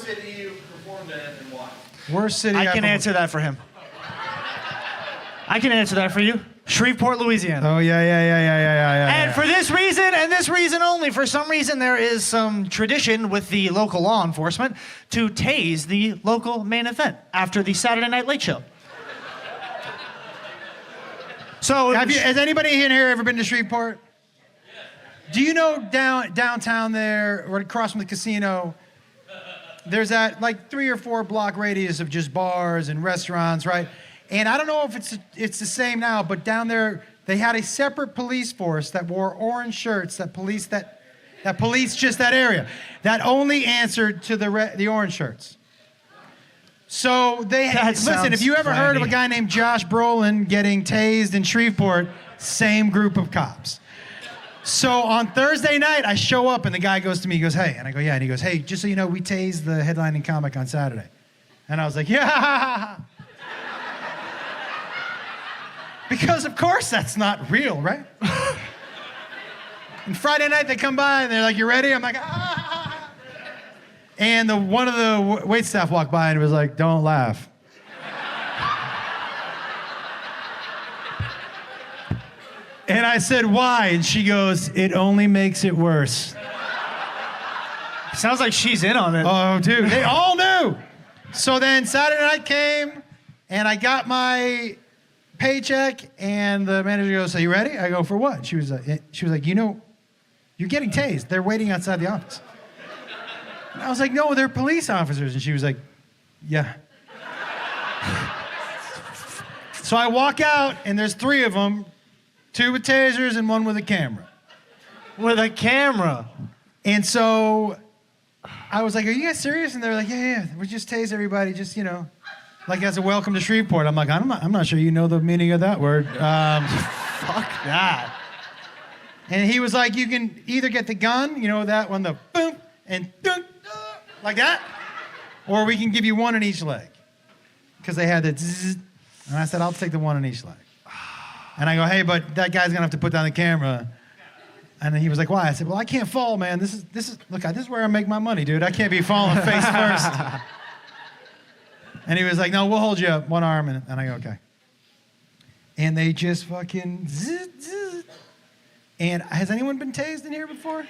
worst city you performed in and why? Worst city I can answer that for him. I can answer that for you. Shreveport, Louisiana. Oh, yeah. And for this reason, and this reason only, for some reason there is some tradition with the local law enforcement to tase the local main event after the Saturday Night Late Show. So, has anybody in here ever been to Shreveport? Do you know downtown there, or across from the casino, there's that like 3 or 4 block radius of just bars and restaurants, right? And I don't know if it's the same now, but down there they had a separate police force that wore orange shirts that policed just that area, that only answered to the orange shirts. So listen, if you ever heard of a guy named Josh Brolin getting tased in Shreveport, same group of cops. So on Thursday night, I show up and the guy goes to me, he goes, hey, and I go, yeah, and he goes, hey, just so you know, we tased the headlining comic on Saturday. And I was like, yeah. Because of course that's not real, right? And Friday night they come by and they're like, you ready? I'm like, ah. And one of the waitstaff walked by and was like, don't laugh. And I said, why? And she goes, it only makes it worse. Sounds like she's in on it. Oh, dude, they all knew. So then Saturday night came and I got my paycheck, and the manager goes, "So you ready?" I go, "For what?" She was like, "You know, you're getting tased. They're waiting outside the office." And I was like, "No, they're police officers." And she was like, "Yeah." So I walk out, and there's 3 of them, 2 with tasers and 1 with a camera. With a camera. And so I was like, "Are you guys serious?" And they're like, "Yeah. We just tase everybody, just, you know, like as a welcome to Shreveport." I'm like, I'm not sure you know the meaning of that word. Fuck that. And he was like, you can either get the gun, you know, that one, the boom, and dun, like that, or we can give you 1 in each leg. Because they had the zzz, and I said, I'll take the 1 in each leg. And I go, hey, but that guy's gonna have to put down the camera. And then he was like, why? I said, well, I can't fall, man. This is where I make my money, dude. I can't be falling face first. And he was like, no, we'll hold you up, 1 arm. And I go, okay. And they just fucking zzz, zzz. And has anyone been tased in here before?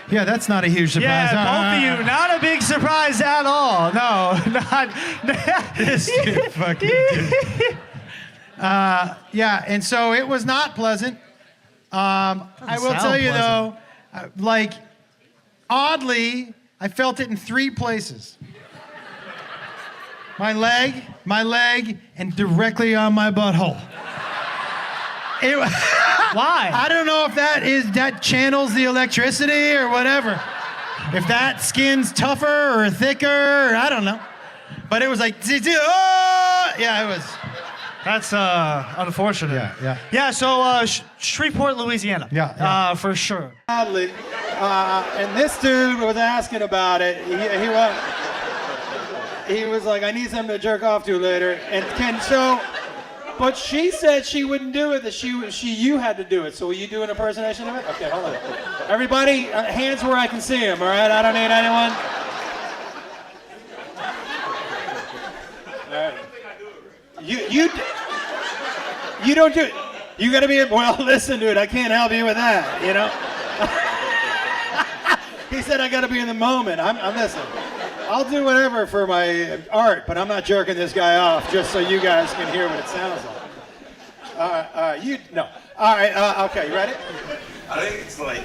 Yeah, that's not a huge surprise. Yeah, both of you, not a big surprise at all. No, not. This dude fucking dude. Yeah, and so it was not pleasant. I will tell you though, like, oddly, I felt it in 3 places. My leg, and directly on my butthole. Why? I don't know if that channels the electricity or whatever. If that skin's tougher or thicker, or I don't know. But it was like, oh! Yeah, it was. That's unfortunate. Yeah. Yeah, so Shreveport, Louisiana. Yeah. For sure. Oddly, and this dude was asking about it. He was like, I need something to jerk off to later. But she said she wouldn't do it, that you had to do it. So will you do an impersonation of it? Okay, hold on. Everybody, hands where I can see them, all right? I don't need anyone. All right. You don't do it. You gotta be, well, listen, dude, I can't help you with that, you know? He said I gotta be in the moment. I'm listening. I'll do whatever for my art, but I'm not jerking this guy off just so you guys can hear what it sounds like. No. All right, okay, you ready? I think it's like...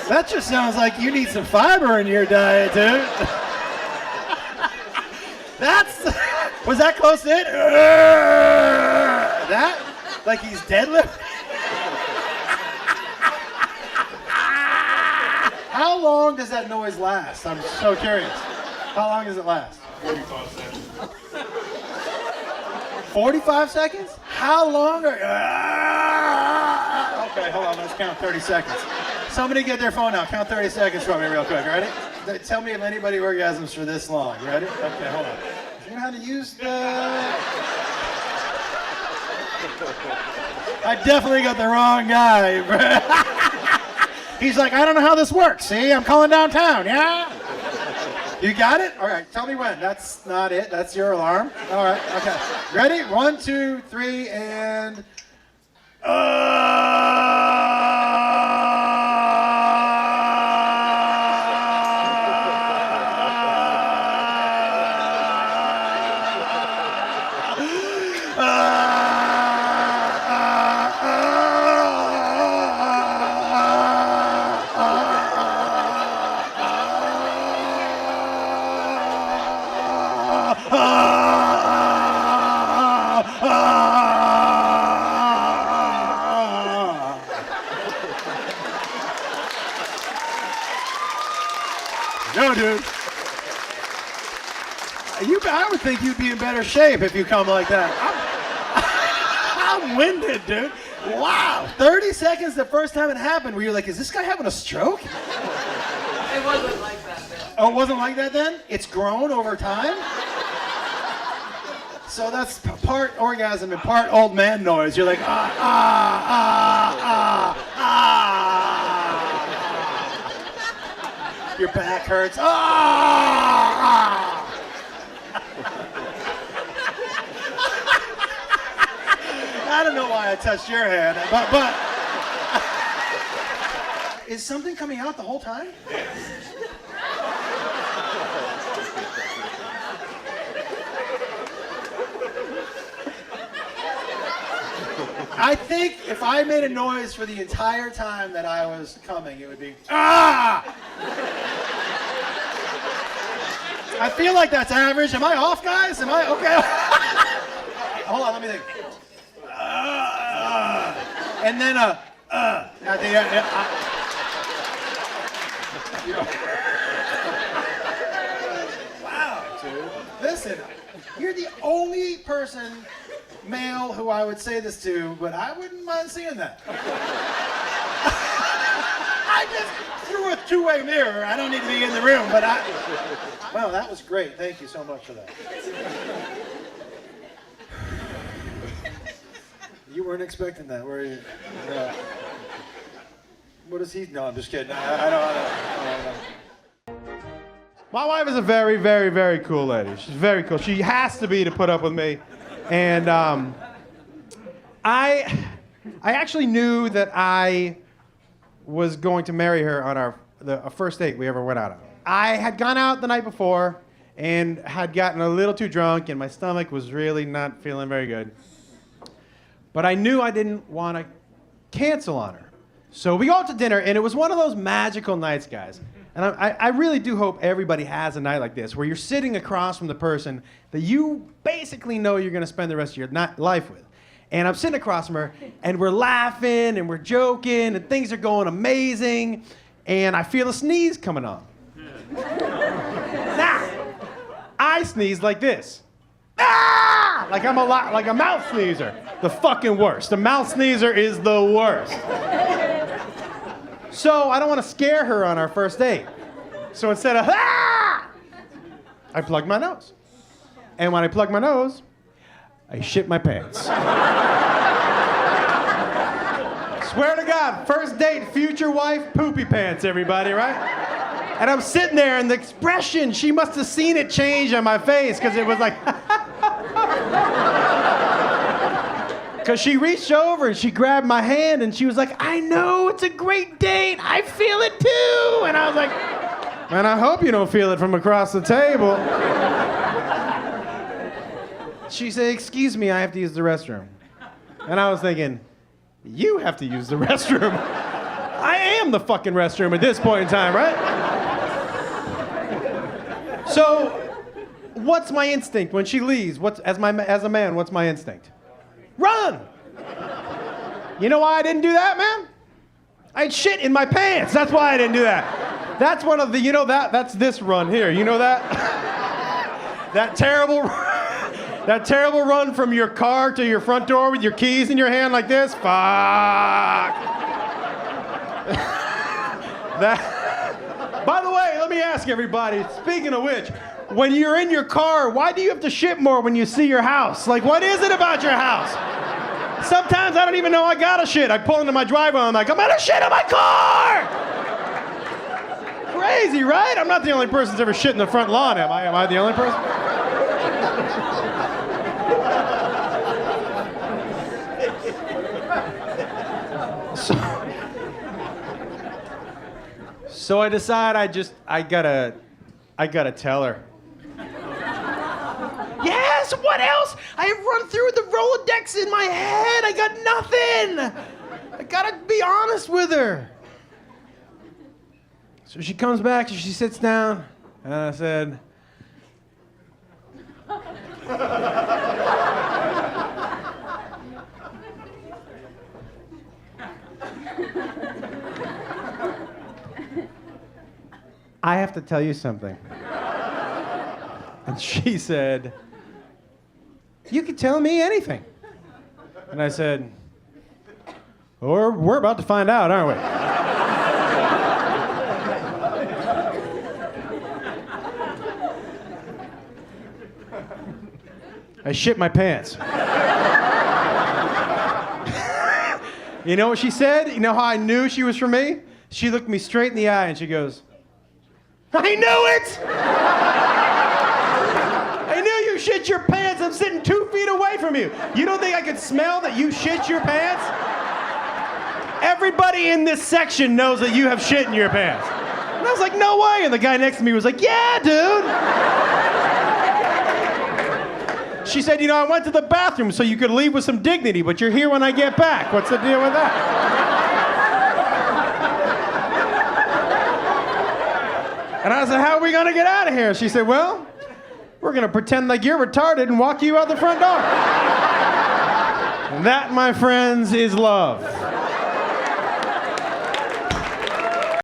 That just sounds like you need some fiber in your diet, dude. Was that close to it? That? Like he's deadlifting? How long does that noise last? I'm so curious. How long does it last? 45 seconds. 45 seconds? How long are... Okay, hold on, let's count 30 seconds. Somebody get their phone out. Count 30 seconds for me real quick, ready? Tell me if anybody orgasms for this long. You ready? Okay, hold on. You know how to use the... I definitely got the wrong guy. He's like, I don't know how this works. See, I'm calling downtown, yeah? You got it? All right, tell me when. That's not it. That's your alarm. All right, okay. Ready? 1, 2, 3, and... No, dude. I would think you'd be in better shape if you come like that. I'm winded, dude. Wow. 30 seconds the first time it happened where you're like, is this guy having a stroke? It wasn't like that then. Oh, it wasn't like that then? It's grown over time? So that's part orgasm and part old man noise. You're like, ah, ah, ah, ah, ah. Your back hurts. Ah, ah. I don't know why I touched your hand, but is something coming out the whole time? I think if I made a noise for the entire time that I was coming, it would be, ah! I feel like that's average. Am I off, guys? Am I okay? Hold on, let me think. And then at the end. Wow, dude. Listen, you're the only person, male, who I would say this to, but I wouldn't mind seeing that. I just threw a two-way mirror. I don't need to be in the room, but wow, that was great. Thank you so much for that. You weren't expecting that, were you? No. What is he? No, I'm just kidding. I don't. My wife is a very, very, very cool lady. She's very cool. She has to be to put up with me. And I actually knew that I was going to marry her on the first date we ever went out on. I had gone out the night before and had gotten a little too drunk, and my stomach was really not feeling very good. But I knew I didn't want to cancel on her. So we go out to dinner, and it was one of those magical nights, guys. And I really do hope everybody has a night like this, where you're sitting across from the person that you basically know you're going to spend the rest of your life with. And I'm sitting across from her, and we're laughing, and we're joking, and things are going amazing, and I feel a sneeze coming on. Now, I sneeze like this. Ah! Like I'm like a mouth sneezer. The fucking worst. The mouth sneezer is the worst. So I don't want to scare her on our first date. So instead of ah, I plug my nose. And when I plug my nose, I shit my pants. Swear to God, first date, future wife, poopy pants, everybody, right? And I'm sitting there, and the expression, she must have seen it change on my face, because it was like, because she reached over and she grabbed my hand and she was like, I know, it's a great date. I feel it too. And I was like, man, I hope you don't feel it from across the table. She said, excuse me, I have to use the restroom. And I was thinking, you have to use the restroom. I am the fucking restroom at this point in time, right? So, what's my instinct when she leaves? As a man, what's my instinct? Run! You know why I didn't do that, man? I had shit in my pants. That's why I didn't do that. That's one of the, that's this run here. You know that? That terrible run from your car to your front door with your keys in your hand like this? Fuck. By the way, let me ask everybody, speaking of which, when you're in your car, why do you have to shit more when you see your house? Like, what is it about your house? sometimes I don't even know I gotta shit. I pull into my driveway and I'm like, I'm gonna shit in my car! Crazy, right? I'm not the only person that's ever shit in the front lawn, am I? Am I the only person? So I decide I gotta tell her. Yes, what else? I have run through the Rolodex in my head. I got nothing. I gotta be honest with her. So she comes back and she sits down, and I said, I have to tell you something. And she said, you can tell me anything. And I said, well, we're about to find out, aren't we? I shit my pants. You know what she said? You know how I knew she was for me? She looked me straight in the eye and she goes, I knew it! I knew you shit your pants. I'm sitting 2 feet away from you. You don't think I could smell that you shit your pants? Everybody in this section knows that you have shit in your pants. And I was like, no way. And the guy next to me was like, yeah, dude. She said, you know, I went to the bathroom so you could leave with some dignity, but you're here when I get back. What's the deal with that? And I said, how are we going to get out of here? She said, well, we're going to pretend like you're retarded and walk you out the front door. And that, my friends, is love.